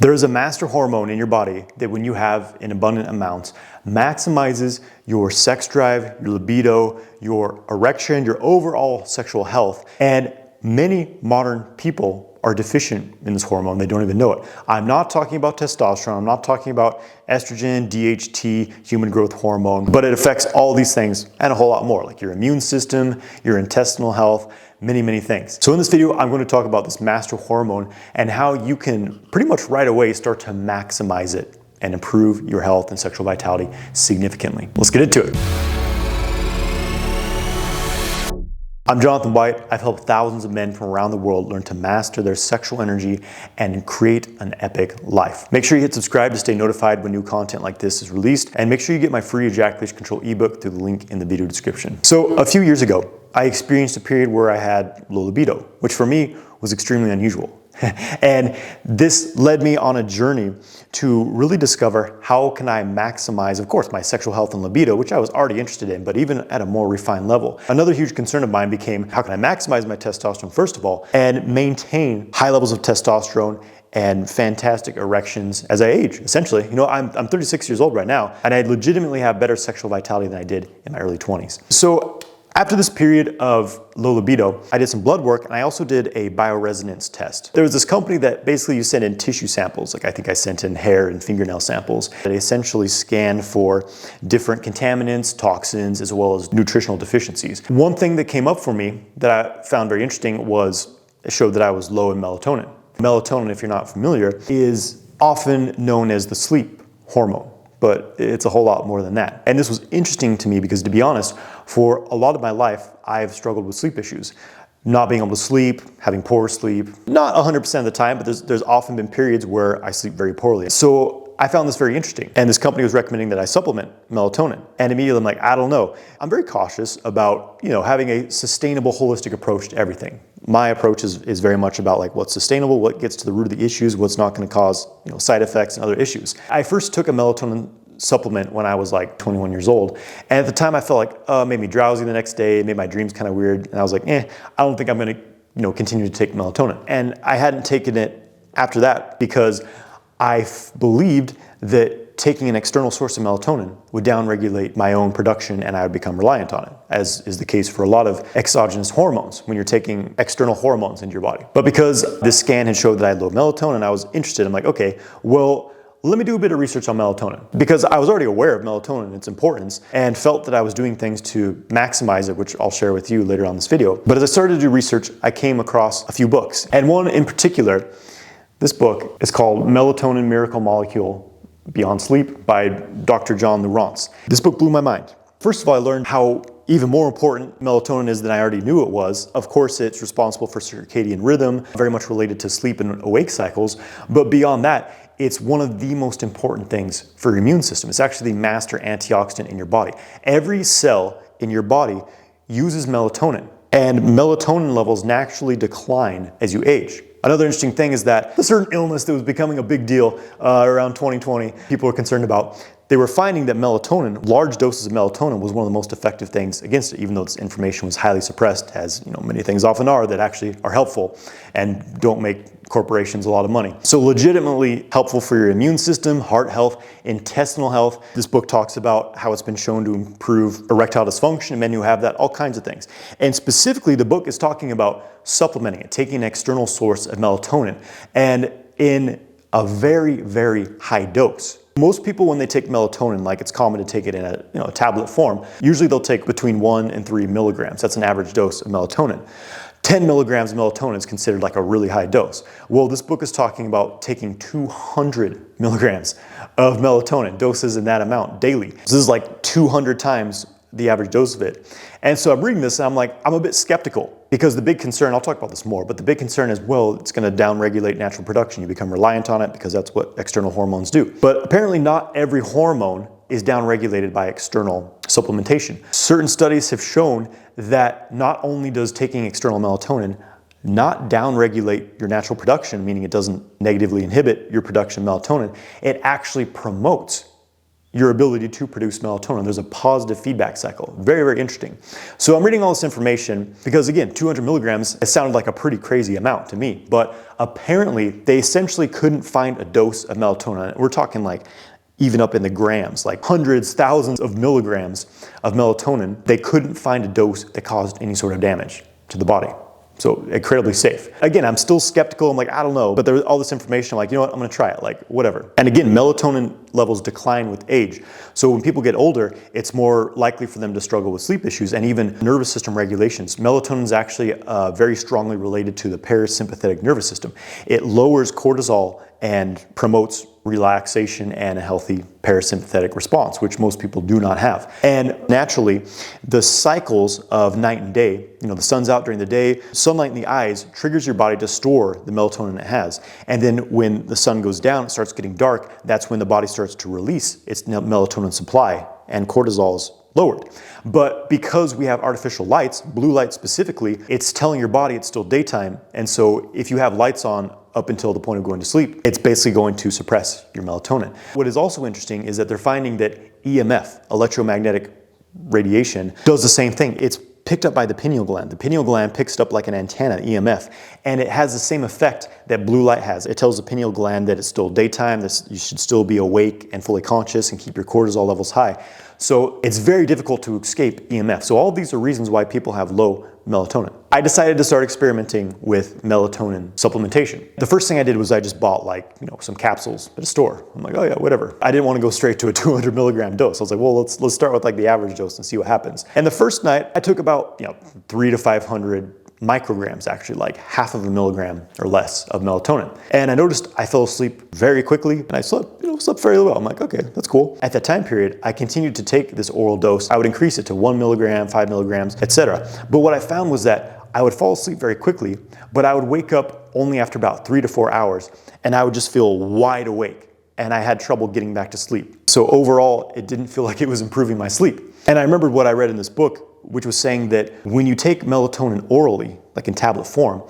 There is a master hormone in your body that when you have in abundant amounts, maximizes your sex drive, your libido, your erection, your overall sexual health. And many modern people are deficient in this hormone. They don't even know it. I'm not talking about testosterone. I'm not talking about estrogen, DHT, human growth hormone, but it affects all these things and a whole lot more, like your immune system, your intestinal health, many things. So in this video, I'm going to talk about this master hormone and how you can pretty much right away start to maximize it and improve your health and sexual vitality significantly. Let's get into it. I'm Jonathan White. I've helped thousands of men from around the world learn to master their sexual energy and create an epic life. Make sure you hit subscribe to stay notified when new content like this is released, and make sure you get my free ejaculation control ebook through the link in the video description. So a few years ago, I experienced a period where I had low libido, which for me was extremely unusual. And this led me on a journey to really discover how can I maximize, of course, my sexual health and libido, which I was already interested in, but even at a more refined level. Another huge concern of mine became, how can I maximize my testosterone, first of all, and maintain high levels of testosterone and fantastic erections as I age, essentially. You know, I'm 36 years old right now, and I legitimately have better sexual vitality than I did in my early 20s. So after this period of low libido, I did some blood work, and I also did a bioresonance test. There was this company that basically you send in tissue samples, like I think I sent in hair and fingernail samples. They essentially scan for different contaminants, toxins, as well as nutritional deficiencies. One thing that came up for me that I found very interesting was it showed that I was low in melatonin. Melatonin, if you're not familiar, is often known as the sleep hormone, but it's a whole lot more than that. And this was interesting to me because, to be honest, for a lot of my life, I've struggled with sleep issues. Not being able to sleep, having poor sleep, not 100% of the time, but there's often been periods where I sleep very poorly. So I found this very interesting. And this company was recommending that I supplement melatonin. And immediately I'm like, I don't know. I'm very cautious about, having a sustainable, holistic approach to everything. My approach is very much about like what's sustainable, what gets to the root of the issues, what's not going to cause side effects and other issues. I first took a melatonin supplement when I was like 21 years old. And at the time I felt like, it made me drowsy the next day, it made my dreams kind of weird. And I was like, I don't think I'm going to, continue to take melatonin. And I hadn't taken it after that because I believed that taking an external source of melatonin would downregulate my own production and I would become reliant on it, as is the case for a lot of exogenous hormones when you're taking external hormones into your body. But because this scan had showed that I had low melatonin, I was interested. I'm like, okay, well, let me do a bit of research on melatonin, because I was already aware of melatonin and its importance and felt that I was doing things to maximize it, which I'll share with you later on this video. But as I started to do research, I came across a few books, and one in particular, this book is called Melatonin Miracle Molecule Beyond Sleep by Dr. John Lawrence. This book blew my mind. First of all, I learned how even more important melatonin is than I already knew it was. Of course, it's responsible for circadian rhythm, very much related to sleep and awake cycles. But beyond that, it's one of the most important things for your immune system. It's actually the master antioxidant in your body. Every cell in your body uses melatonin, and melatonin levels naturally decline as you age. Another interesting thing is that a certain illness that was becoming a big deal around 2020, people were concerned about, they were finding that melatonin, large doses of melatonin, was one of the most effective things against it, even though this information was highly suppressed, as many things often are that actually are helpful and don't make corporations a lot of money. So legitimately helpful for your immune system, heart health, intestinal health. This book talks about how it's been shown to improve erectile dysfunction in men who have that, all kinds of things. And specifically, the book is talking about supplementing it, taking an external source of melatonin, and in a very high dose. Most people, when they take melatonin, like it's common to take it in a tablet form, usually they'll take between 1 and 3 milligrams. That's an average dose of melatonin. 10 milligrams of melatonin is considered like a really high dose. Well, this book is talking about taking 200 milligrams of melatonin, doses in that amount daily. So this is like 200 times the average dose of it. And so I'm reading this and I'm like, I'm a bit skeptical, because the big concern, I'll talk about this more, but the big concern is, well, it's going to downregulate natural production. You become reliant on it because that's what external hormones do. But apparently not every hormone is downregulated by external supplementation. Certain studies have shown that not only does taking external melatonin not downregulate your natural production, meaning it doesn't negatively inhibit your production of melatonin, it actually promotes your ability to produce melatonin. There's a positive feedback cycle. Very, very interesting. So I'm reading all this information because, again, 200 milligrams, it sounded like a pretty crazy amount to me, but apparently they essentially couldn't find a dose of melatonin. We're talking like even up in the grams, like hundreds, thousands of milligrams of melatonin. They couldn't find a dose that caused any sort of damage to the body. So incredibly safe. Again, I'm still skeptical. I'm like, I don't know, but there's all this information. I'm like, you know what, I'm gonna try it, like whatever. And again, melatonin levels decline with age. So when people get older, it's more likely for them to struggle with sleep issues and even nervous system regulations. Melatonin is actually very strongly related to the parasympathetic nervous system. It lowers cortisol and promotes relaxation and a healthy parasympathetic response, which most people do not have. And naturally, the cycles of night and day, the sun's out during the day, sunlight in the eyes triggers your body to store the melatonin it has. And then when the sun goes down, it starts getting dark, that's when the body starts to release its melatonin supply and cortisol is lowered. But because we have artificial lights, blue light specifically, it's telling your body it's still daytime. And so if you have lights on up until the point of going to sleep, it's basically going to suppress your melatonin. What is also interesting is that they're finding that EMF, electromagnetic radiation, does the same thing. It's picked up by the pineal gland. The pineal gland picks up like an antenna, EMF, and it has the same effect that blue light has. It tells the pineal gland that it's still daytime, that you should still be awake and fully conscious and keep your cortisol levels high. So it's very difficult to escape EMF. So all of these are reasons why people have low melatonin. I decided to start experimenting with melatonin supplementation. The first thing I did was I just bought some capsules at a store. I'm like, oh yeah, whatever. I didn't want to go straight to a 200 milligram dose. I was like, well, let's start with like the average dose and see what happens. And the first night I took about 300 to 500 micrograms, actually like half of a milligram or less of melatonin. And I noticed I fell asleep very quickly and I slept fairly well. I'm like, okay, that's cool. At that time period, I continued to take this oral dose. I would increase it to 1 milligram, 5 milligrams, etc. But what I found was that I would fall asleep very quickly, but I would wake up only after about 3 to 4 hours and I would just feel wide awake and I had trouble getting back to sleep. So overall, it didn't feel like it was improving my sleep. And I remembered what I read in this book, which was saying that when you take melatonin orally, like in tablet form,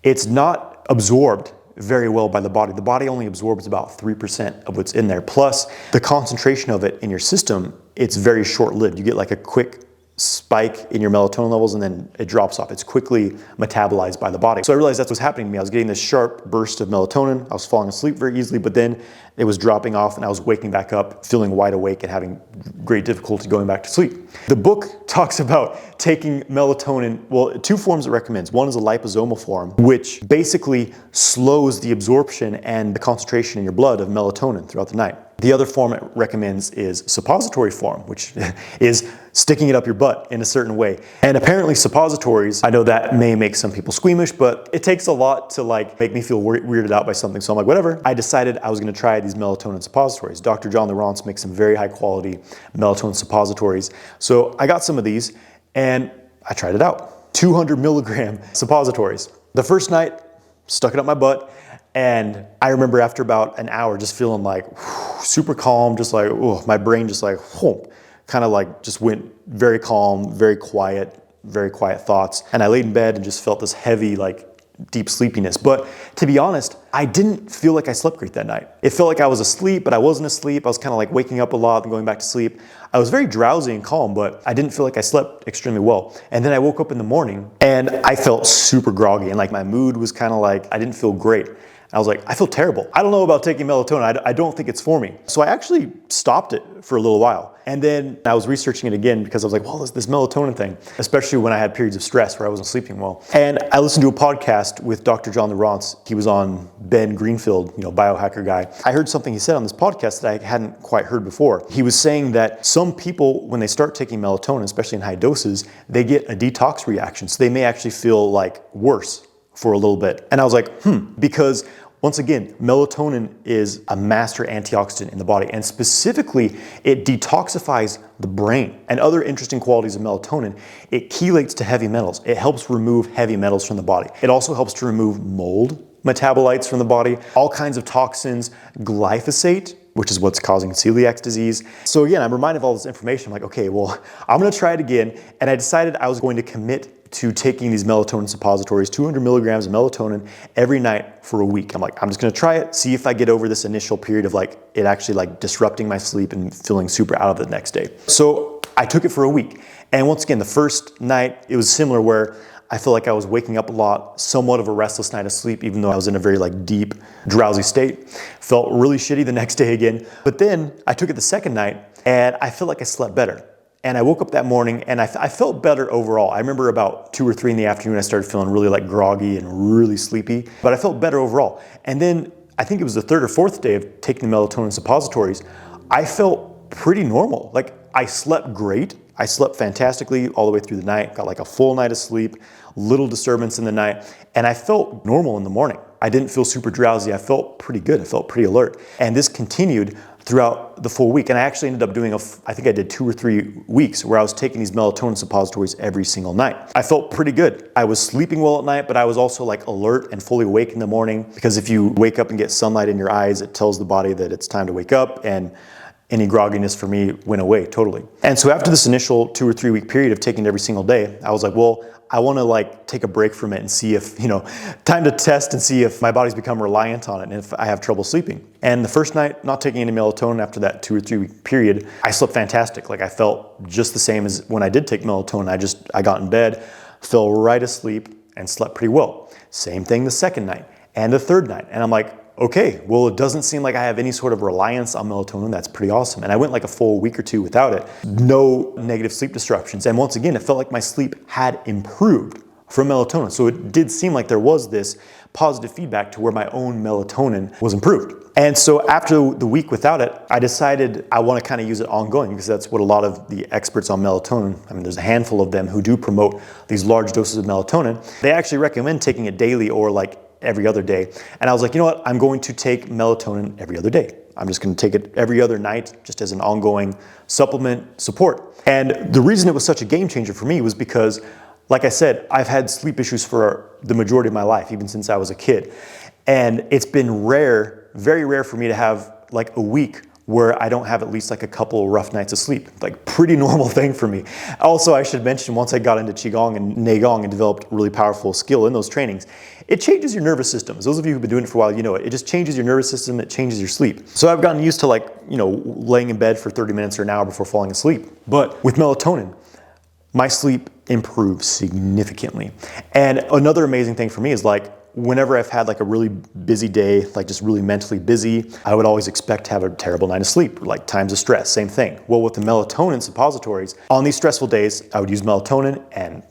it's not absorbed very well by the body. The body only absorbs about 3% of what's in there. Plus, the concentration of it in your system, it's very short-lived. You get like a quick spike in your melatonin levels and then it drops off. It's quickly metabolized by the body. So I realized that's what's happening to me. I was getting this sharp burst of melatonin. I was falling asleep very easily, but then it was dropping off and I was waking back up feeling wide awake and having great difficulty going back to sleep. The book talks about taking melatonin, well, two forms it recommends. One is a liposomal form, which basically slows the absorption and the concentration in your blood of melatonin throughout the night. The other form it recommends is suppository form, which is sticking it up your butt in a certain way. And apparently suppositories, I know that may make some people squeamish, but it takes a lot to make me feel weirded out by something. So I'm like, whatever. I decided I was gonna try these melatonin suppositories. Dr. John Lawrence makes some very high quality melatonin suppositories. So I got some of these and I tried it out. 200 milligram suppositories. The first night, stuck it up my butt. And I remember after about an hour just feeling super calm, just my brain just just went very calm, very quiet thoughts. And I laid in bed and just felt this heavy, deep sleepiness. But to be honest, I didn't feel like I slept great that night. It felt like I was asleep, but I wasn't asleep. I was kind of waking up a lot and going back to sleep. I was very drowsy and calm, but I didn't feel like I slept extremely well. And then I woke up in the morning and I felt super groggy and my mood was kind of I didn't feel great. I was like, I feel terrible. I don't know about taking melatonin. I don't think it's for me. So I actually stopped it for a little while. And then I was researching it again because I was like, well, this melatonin thing, especially when I had periods of stress where I wasn't sleeping well. And I listened to a podcast with Dr. John Lawrence. He was on Ben Greenfield, biohacker guy. I heard something he said on this podcast that I hadn't quite heard before. He was saying that some people, when they start taking melatonin, especially in high doses, they get a detox reaction. So they may actually feel worse for a little bit. And I was like, because once again, melatonin is a master antioxidant in the body, and specifically, it detoxifies the brain. And other interesting qualities of melatonin, it chelates to heavy metals. It helps remove heavy metals from the body. It also helps to remove mold metabolites from the body, all kinds of toxins, glyphosate, which is what's causing celiac disease. So again, I'm reminded of all this information. I'm like, okay, well, I'm gonna try it again. And I decided I was going to commit to taking these melatonin suppositories, 200 milligrams of melatonin every night for a week. I'm like, I'm just gonna try it, see if I get over this initial period of like it actually like disrupting my sleep and feeling super out of it the next day. So I took it for a week. And once again, the first night, it was similar where I feel like I was waking up a lot, somewhat of a restless night of sleep, even though I was in a very like deep, drowsy state. Felt really shitty the next day again. But then I took it the second night and I felt like I slept better. And I woke up that morning and I felt better overall. I remember about 2 or 3 in the afternoon, I started feeling really like groggy and really sleepy, but I felt better overall. And then I think it was the 3rd or 4th day of taking the melatonin suppositories, I felt pretty normal. Like I slept great. I slept fantastically all the way through the night, got like a full night of sleep, little disturbance in the night, and I felt normal in the morning. I didn't feel super drowsy. I felt pretty good. I felt pretty alert. And this continued throughout the full week. And I actually ended up doing, I think I did 2 or 3 weeks where I was taking these melatonin suppositories every single night. I felt pretty good. I was sleeping well at night, but I was also like alert and fully awake in the morning, because if you wake up and get sunlight in your eyes, it tells the body that it's time to wake up, and any grogginess for me went away totally. And so after this initial 2 or 3 week period of taking it every single day, I was like, well, I want to like take a break from it and see if, time to test and see if my body's become reliant on it and if I have trouble sleeping. And the first night, not taking any melatonin after that 2 or 3 week period, I slept fantastic. Like I felt just the same as when I did take melatonin. I got in bed, fell right asleep and slept pretty well. Same thing the second night and the third night. And I'm like, okay, well, it doesn't seem like I have any sort of reliance on melatonin. That's pretty awesome. And I went like a full week or 2 without it. No negative sleep disruptions. And once again, it felt like my sleep had improved from melatonin. So it did seem like there was this positive feedback to where my own melatonin was improved. And so after the week without it, I decided I want to kind of use it ongoing, because that's what a lot of the experts on melatonin, I mean, there's a handful of them who do promote these large doses of melatonin. They actually recommend taking it daily or like every other day. And I was like, you know what? I'm going to take melatonin every other day. I'm just going to take it every other night just as an ongoing supplement support. And the reason it was such a game changer for me was because, like I said, I've had sleep issues for the majority of my life, even since I was a kid. And it's been rare, very rare for me to have like a week where I don't have at least like a couple of rough nights of sleep. Like pretty normal thing for me. Also, I should mention, once I got into Qigong and Neigong and developed really powerful skill in those trainings, it changes your nervous systems. Those of you who've been doing it for a while, you know it. It just changes your nervous system, it changes your sleep. So I've gotten used to like, laying in bed for 30 minutes or an hour before falling asleep. But with melatonin, my sleep improves significantly. And another amazing thing for me is like, whenever I've had like a really busy day, like just really mentally busy, I would always expect to have a terrible night of sleep, like times of stress, same thing. Well, with the melatonin suppositories, on these stressful days, I would use melatonin and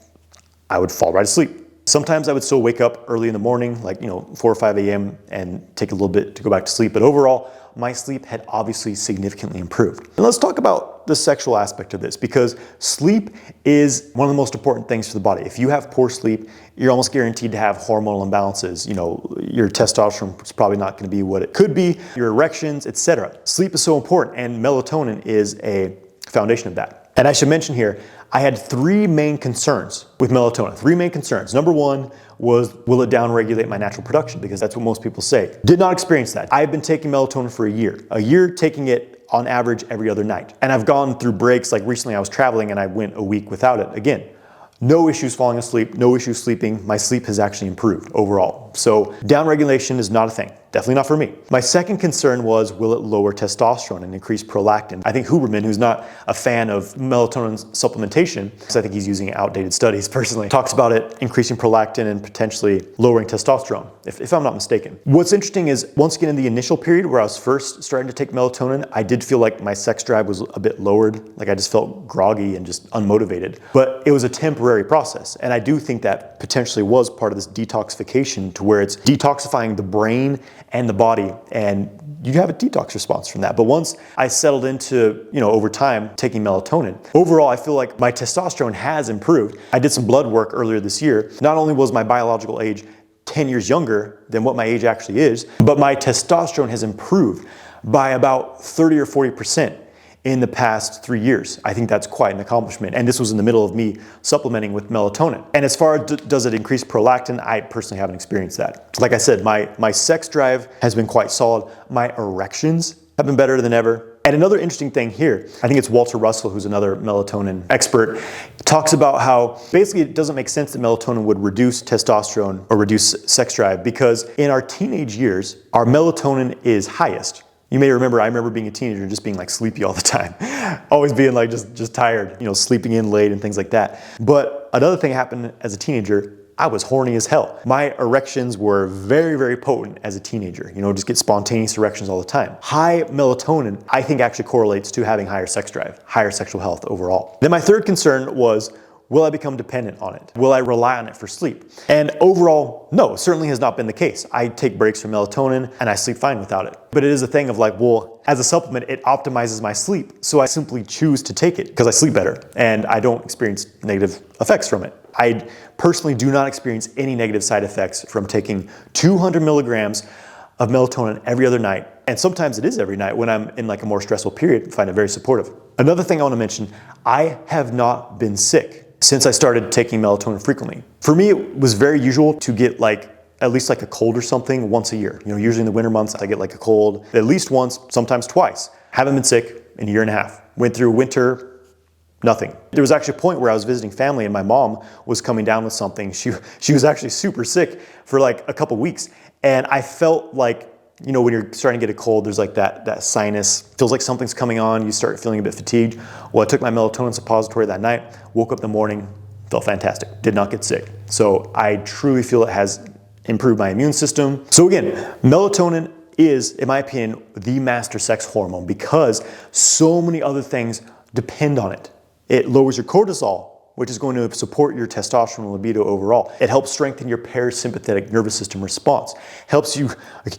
I would fall right asleep. Sometimes I would still wake up early in the morning, like 4 or 5 a.m. and take a little bit to go back to sleep. But overall, my sleep had obviously significantly improved. And let's talk about the sexual aspect of this, because sleep is one of the most important things for the body. If you have poor sleep, you're almost guaranteed to have hormonal imbalances. Your testosterone is probably not going to be what it could be, your erections, etc. Sleep is so important, and melatonin is a foundation of that. And I should mention here, I had 3 main concerns with melatonin. 3 main concerns. Number 1 was, will it downregulate my natural production? Because that's what most people say. Did not experience that. I've been taking melatonin for a year. A year taking it on average every other night. And I've gone through breaks, like recently I was traveling and I went a week without it. Again, no issues falling asleep, no issues sleeping. My sleep has actually improved overall. So downregulation is not a thing. Definitely not for me. My second concern was, will it lower testosterone and increase prolactin? I think Huberman, who's not a fan of melatonin supplementation, because I think he's using outdated studies personally, talks about it increasing prolactin and potentially lowering testosterone, if I'm not mistaken. What's interesting is, once again, in the initial period where I was first starting to take melatonin, I did feel like my sex drive was a bit lowered. Like I just felt groggy and just unmotivated. But it was a temporary process. And I do think that potentially was part of this detoxification, to where it's detoxifying the brain and the body, and you have a detox response from that. But once I settled into, over time, taking melatonin, overall, I feel like my testosterone has improved. I did some blood work earlier this year. Not only was my biological age 10 years younger than what my age actually is, but my testosterone has improved by about 30 or 40% in the past 3 years. I think that's quite an accomplishment. And this was in the middle of me supplementing with melatonin. And as far as does it increase prolactin, I personally haven't experienced that. Like I said, my sex drive has been quite solid. My erections have been better than ever. And another interesting thing here, I think it's Walter Russell, who's another melatonin expert, talks about how basically it doesn't make sense that melatonin would reduce testosterone or reduce sex drive, because in our teenage years, our melatonin is highest. You may remember, I remember being a teenager and just being like sleepy all the time. Always being like just tired, sleeping in late and things like that. But another thing happened as a teenager, I was horny as hell. My erections were very, very potent as a teenager. Just get spontaneous erections all the time. High melatonin, I think, actually correlates to having higher sex drive, higher sexual health overall. Then my third concern was, will I become dependent on it? Will I rely on it for sleep? And overall, no, certainly has not been the case. I take breaks from melatonin and I sleep fine without it. But it is a thing of like, well, as a supplement, it optimizes my sleep. So I simply choose to take it because I sleep better and I don't experience negative effects from it. I personally do not experience any negative side effects from taking 200 milligrams of melatonin every other night. And sometimes it is every night when I'm in like a more stressful period. I find it very supportive. Another thing I want to mention, I have not been sick since I started taking melatonin frequently. For me, it was very usual to get at least a cold or something once a year. Usually in the winter months, I get a cold at least once, sometimes twice. Haven't been sick in a year and a half. Went through winter, nothing. There was actually a point where I was visiting family and my mom was coming down with something. She was actually super sick for a couple weeks. And I felt like, when you're starting to get a cold, there's that sinus, feels like something's coming on, you start feeling a bit fatigued. Well, I took my melatonin suppository that night, woke up in the morning, felt fantastic, did not get sick. So I truly feel it has improved my immune system. So again, melatonin is, in my opinion, the master sex hormone because so many other things depend on it. It lowers your cortisol, which is going to support your testosterone and libido overall. It helps strengthen your parasympathetic nervous system response. Helps you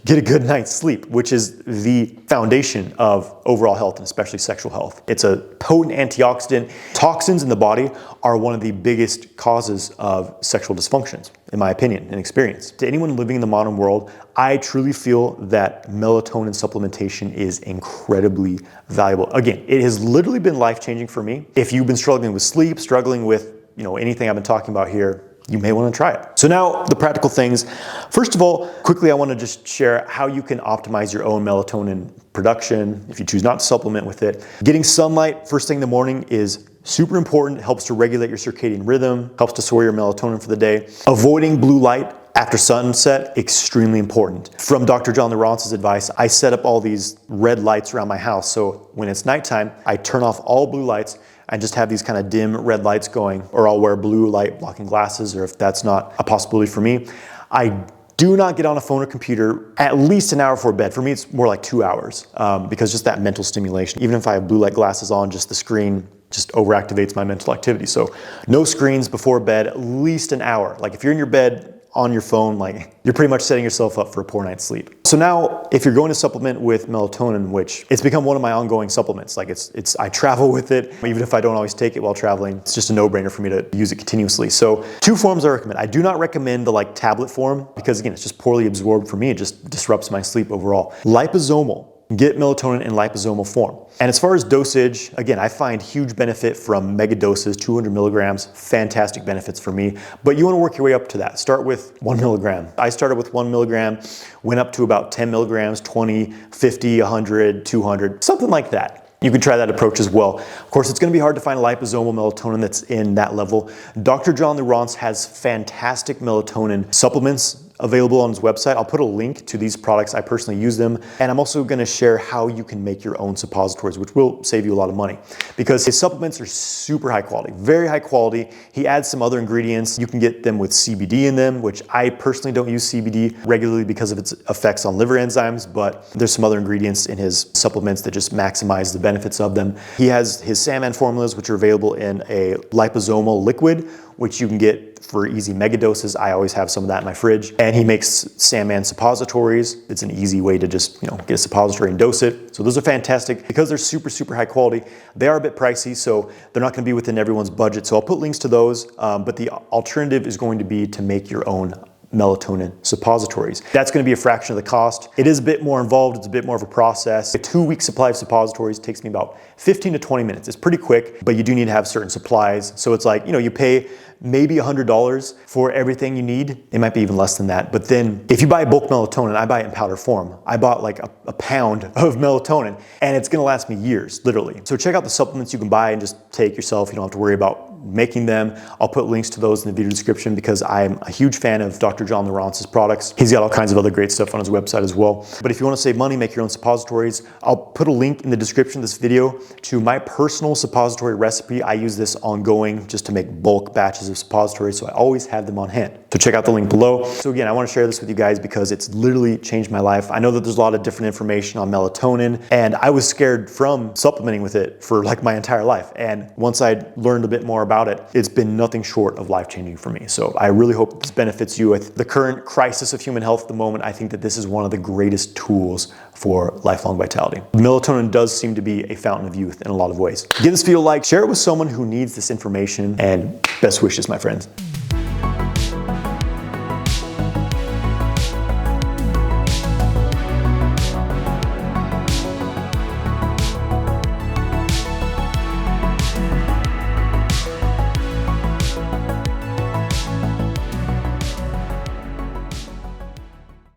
get a good night's sleep, which is the foundation of overall health and especially sexual health. It's a potent antioxidant. Toxins in the body are one of the biggest causes of sexual dysfunctions, in my opinion and experience. To anyone living in the modern world, I truly feel that melatonin supplementation is incredibly valuable. Again, it has literally been life-changing for me. If you've been struggling with sleep, struggling with anything I've been talking about here, you may want to try it. So now the practical things. First of all, quickly I want to just share how you can optimize your own melatonin production if you choose not to supplement with it. Getting sunlight first thing in the morning is super important. It helps to regulate your circadian rhythm, helps to store your melatonin for the day. Avoiding blue light after sunset, extremely important. From Dr. John Lawrence's advice, I set up all these red lights around my house. So when it's nighttime, I turn off all blue lights and just have these kind of dim red lights going, or I'll wear blue light blocking glasses, or if that's not a possibility for me, I do not get on a phone or computer at least an hour before bed. For me, it's more like 2 hours because just that mental stimulation. Even if I have blue light glasses on, just the screen just overactivates my mental activity. So no screens before bed, at least an hour. If you're in your bed, on your phone, you're pretty much setting yourself up for a poor night's sleep. So now, if you're going to supplement with melatonin, which it's become one of my ongoing supplements, I travel with it, even if I don't always take it while traveling, it's just a no-brainer for me to use it continuously. So 2 forms I recommend. I do not recommend the tablet form because again, it's just poorly absorbed for me. It just disrupts my sleep overall. Liposomal. Get melatonin in liposomal form. And as far as dosage, again, I find huge benefit from mega doses, 200 milligrams, fantastic benefits for me, but you wanna work your way up to that. Start with 1 milligram. I started with 1 milligram, went up to about 10 milligrams, 20, 50, 100, 200, something like that. You can try that approach as well. Of course, it's gonna be hard to find liposomal melatonin that's in that level. Dr. John Lawrence has fantastic melatonin supplements available on his website. I'll put a link to these products. I personally use them. And I'm also gonna share how you can make your own suppositories, which will save you a lot of money because his supplements are super high quality, very high quality. He adds some other ingredients. You can get them with CBD in them, which I personally don't use CBD regularly because of its effects on liver enzymes, but there's some other ingredients in his supplements that just maximize the benefits of them. He has his salmon formulas, which are available in a liposomal liquid, which you can get for easy mega doses. I always have some of that in my fridge. And he makes Sandman suppositories. It's an easy way to just get a suppository and dose it. So those are fantastic. Because they're super, super high quality, they are a bit pricey, so they're not gonna be within everyone's budget. So I'll put links to those, but the alternative is going to be to make your own melatonin suppositories. That's going to be a fraction of the cost. It is a bit more involved. It's a bit more of a process. A 2-week supply of suppositories takes me about 15 to 20 minutes. It's pretty quick, but you do need to have certain supplies. So it's like, you pay maybe $100 for everything you need. It might be even less than that. But then if you buy bulk melatonin, I buy it in powder form. I bought like a pound of melatonin and it's gonna last me years, literally. So check out the supplements you can buy and just take yourself. You don't have to worry about making them. I'll put links to those in the video description because I'm a huge fan of Dr. John Lawrence's products. He's got all kinds of other great stuff on his website as well. But if you want to save money, make your own suppositories, I'll put a link in the description of this video to my personal suppository recipe. I use this ongoing just to make bulk batches of suppositories, so I always have them on hand. So check out the link below. So again, I want to share this with you guys because it's literally changed my life. I know that there's a lot of different information on melatonin, and I was scared from supplementing with it for like my entire life. And once I learned a bit more about it, it's been nothing short of life-changing for me. So I really hope this benefits you with the current crisis of human health at the moment. I think that this is one of the greatest tools for lifelong vitality. Melatonin does seem to be a fountain of youth in a lot of ways. Give this video a like, share it with someone who needs this information, and best wishes, my friends.